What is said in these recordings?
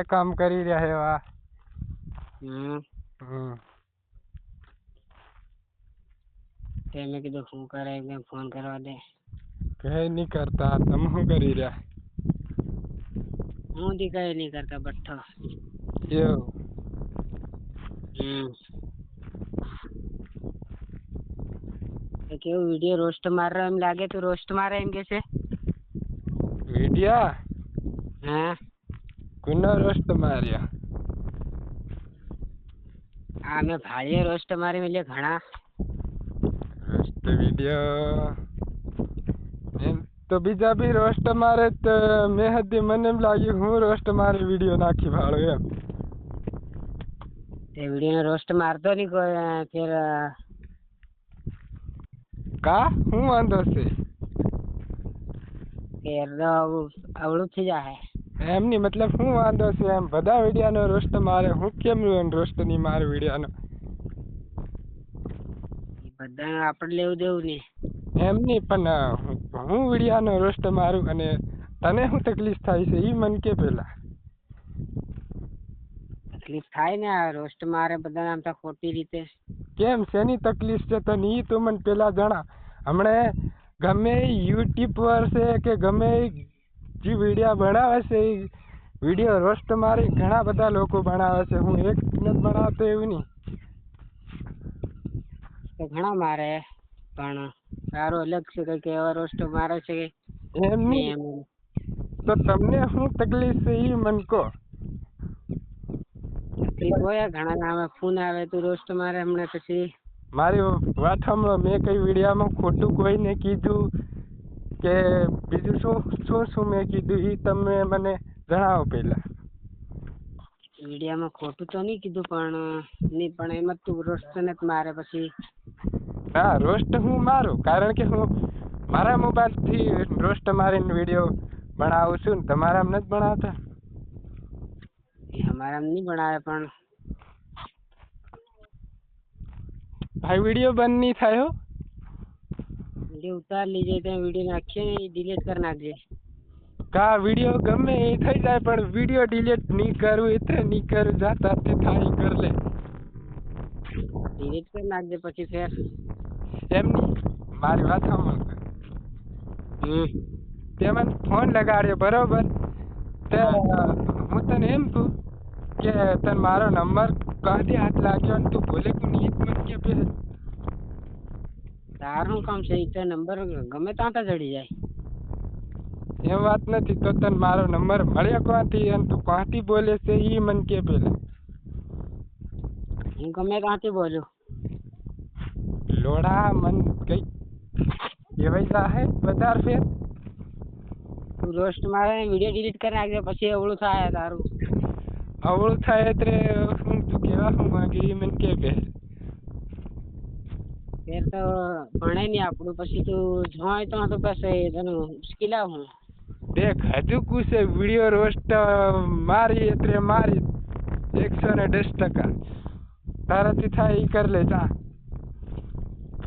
કામ કરી રહ્યા એવા તે મેં કીધું શું કરે મેં ફોન કરવા દે કઈ નહીં કરતા તમે શું કરી રહ્યા હું દી કઈ નહીં કરતા બઠ્ઠો એવું તો કેવું વિડીયો રોસ્ટ માર એમ લાગે તો રોસ્ટ મારે એમ કે છે વિડિયા હા કોનો રોસ્ટ માર્યા આ મેં ભાઈએ રોસ્ટ મારી મેલે ઘણા રોસ્ટ વિડિયો એમ તો બીજા બી રોસ્ટ મારે તો મેં હતી મને એમ લાગ્યું હું રોસ્ટ મારી વિડીયો નાખી ભાળો એમ તે વિડીયો રોસ્ટ મારતો નહીં કોઈ ફેર કા હું વાંધો છે ફેર અવળું થઈ જાય એમની મતલબ હું વાંધો છે એમ બધા વિડીયાનો રોસ્ટ મારે હું કેમ રોસ્ટ નહીં મારે વિડીયાનો બધા આપણે લેવું દેવું નહીં એમ નહીં પણ હું વિડીયાનો રોસ્ટ મારું અને તને શું તકલીફ થાય છે એ મને કે પેલા તકલીફ થાય ને આ રોસ્ટ મારે બધા આમ તો ખોટી રીતે કેમ શેની તકલીફ છે તને એ તો મને પેલા જણા હમણે ગમે યુટ્યુબ પર છે કે ગમે જે વિડીયા બનાવે છે એ વિડીયો રોસ્ટ મારી ઘણા બધા લોકો બનાવે છે હું એક નથી બનાવતો એવું નહીં તો ઘણા મારે પણ સારો અલગ છે કંઈક એવા રોસ્ટ મારે છે એમ નહીં તો તમને શું તકલીફ છે એ મને કહો તકલીફ હોય ઘણા નામે ફોન આવે તો રોસ્ટ મારે હમણાં પછી મારી વાત સાંભળો મેં કઈ વિડીયામાં ખોટું કોઈને કીધું કે બીજું શું મેં કીધું એ તમે મને જણાવો પહેલા વિડીયામાં ખોટું તો નહીં કીધું પણ એમાં તું રોસ્ટ નથી મારે પછી હા રોસ્ટ હું મારું કારણ કે હું મારા મોબાઈલથી રોસ્ટ મારીને વિડીયો બનાવું છું ને તમારામાં નથી બનાવતા અમારા નહીં બનાવે પણ ભાઈ વિડીયો બંધ નહીં થાય હો વિડીયો ઉતાર લીજે ત્યાં વિડીયો નાખીએ ને ડિલીટ કરી નાખજે કા વિડીયો ગમે એ થઈ જાય પણ વિડીયો ડિલીટ નહીં કરવું એટલે નહીં કરું જાતા તે થાય કર લે ડિલીટ કરી નાખજે પછી ફેર એમ નહીં મારી વાત સાંભળ તે મને ફોન લગાડ્યો બરોબર તે હું તને એમ કહું કે તને મારો નંબર કાંથી હાથ લાગ્યો ને તું બોલે તું નહીં મને કે પે તારું કામ છે તો નંબર ગમે ત્યાં તો ચડી જાય એમ વાત નથી તો તને મારો નંબર મળ્યો ક્યાંથી અને તું ક્યાંથી બોલે છે એ મને કે પેલા હું ગમે ત્યાંથી બોલું લોડા મન કઈ કહેવાય જાહે વધારે ફેર તું રોસ્ટ મારે વિડીયો ડિલીટ કરી નાખજે પછી અવળું થાય તારું અવળું થાય એટલે હું તું કહેવા હું માંગે એ મને કે ફેર ફેર તો ભણે નહીં આપણું પછી તું જોય તો પછી તને મુશ્કેલ આવું દેખ હજુ કુછ વિડીયો રોસ્ટ મારી એટલે મારી 110% તારાથી થાય એ કર લે જા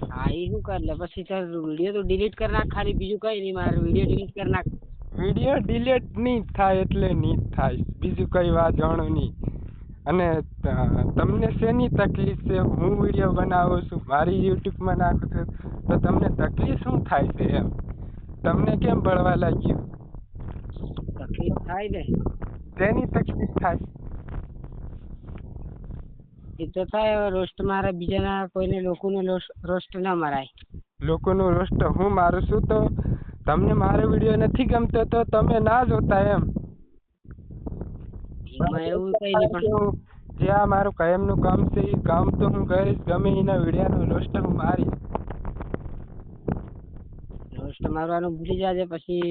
હા એ શું કર લે પછી તાર વિડીયો તો ડિલીટ કરી નાખ ખાલી બીજું કઈ નહીં મારે વિડીયો ડિલીટ કરી નાખ વિડીયો ડિલીટ નહીં થાય એટલે નહીં થાય બીજું કઈ વાત જાણો નહીં અને તમને શેની તકલીફ છે હું વિડીયો બનાવું છું મારી યુટ્યુબમાં નાખું છું તો તમને તકલીફ શું થાય છે એમ તમને કેમ બળવા લાગ્યું તકલીફ થાય ને શેની તકલીફ થાય એ તો થાય રોસ્ટ મારે બીજાના કોઈને લોકોનું રોસ્ટ ના મરાય લોકોનું રોસ્ટ હું મારું છું તો તમને મારો વિડીયો નથી ગમતો તો તમે ના જોતા એમ એવું કઈ નહીં પણ જે આ મારું કાયમનું કામ છે એ કામ તો હું કરીશ ગમે એના વિડીયોનો રોસ્ટ હું મારીશ રોસ્ટ મારવાનું ભૂલી જાજે પછી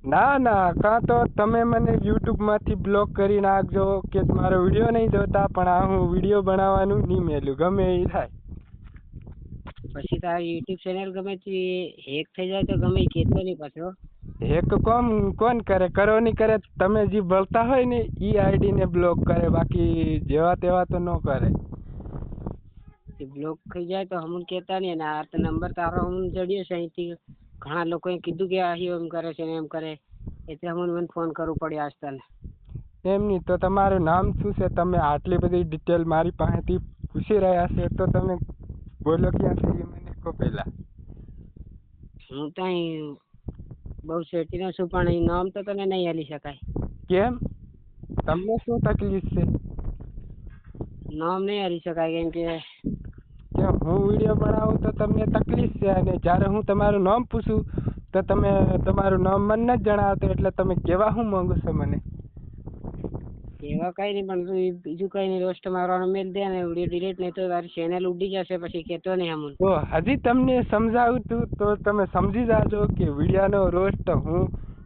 ના ના કાં તો તમે મને યુટ્યુબમાંથી બ્લોક કરી નાખજો કે મારો વિડીયો નહીં જોતા પણ આ હું વિડીયો બનાવવાનું નહીં મેલું ગમે એ થાય પછી તારા યુટ્યુબ ચેનલ ગમે તે હેક થઈ જાય તો ગમે એ કહેતો નહીં પાછો હેક કોણ કરે કરો નહીં કરે તમે જે બોલતા હોય ને એ આઈડીને બ્લોક કરે બાકી જેવા તેવા તો ન કરે બ્લોક થઈ જાય તો હમણાં કહેતા નહીં ને આ નંબર તારો હમણાં જડ્યો છે અહીંથી ઘણા લોકોએ કીધું કે આ એમ કરે છે ને એમ કરે એટલે હમણાં મને ફોન કરવું પડ્યો આજ તને એમ નહીં તો તમારું નામ શું છે? તમે આટલી બધી ડિટેલ મારી પાસેથી પૂછી રહ્યા છો તો તમે બોલો ક્યાં છે એ મને કહો પહેલા. હું તો અહીં બહુ સેટીનો છું પણ અહીં નામ તો તને નહીં આલી શકાય. કેમ? તમને શું તકલીફ છે? નામ નહીં આલી શકાય કેમ કે કે હું વિડીયો બનાવું તો તમને તકલીફ છે અને જ્યારે હું તમારું નામ પૂછું તો તમે તમારું નામ મને નથી જણાવતો એટલે તમે કહેવા શું માંગો છો મને? એવા કઈ નહીં પણ તું બીજું કઈ નહીં રોસ્ટ મારવાનો મેલ દે ને વિડીયો ડિલીટ નહીં તો તારી ચેનલ ઉડી જશે પછી કહેતો નહીં અમુન. તો હજી તમને સમજાવું તું તો તમે સમજી જાજો કે વિડીયોનો રોસ્ટ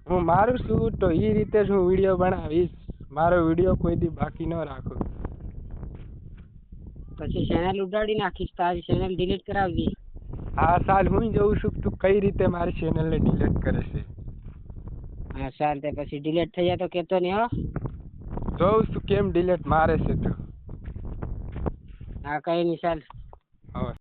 હું મારું છું તો એ રીતે જ હું વિડીયો બનાવીશ. મારો વિડીયો કોઈ દી બાકી ન રાખું. પછી ચેનલ ઉડાડી નાખીશ તારી ચેનલ ડિલીટ કરાવવી. હા સાલ હું જોઉં છું તું કઈ રીતે મારી ચેનલને ડિલીટ કરે છે. હા સાલ તે પછી ડિલીટ થઈ જાય તો કહેતો નહીં હો. જોઉં છું કેમ ડિલીટ મારે છે તું. હા કઈ નહીં ચાલ.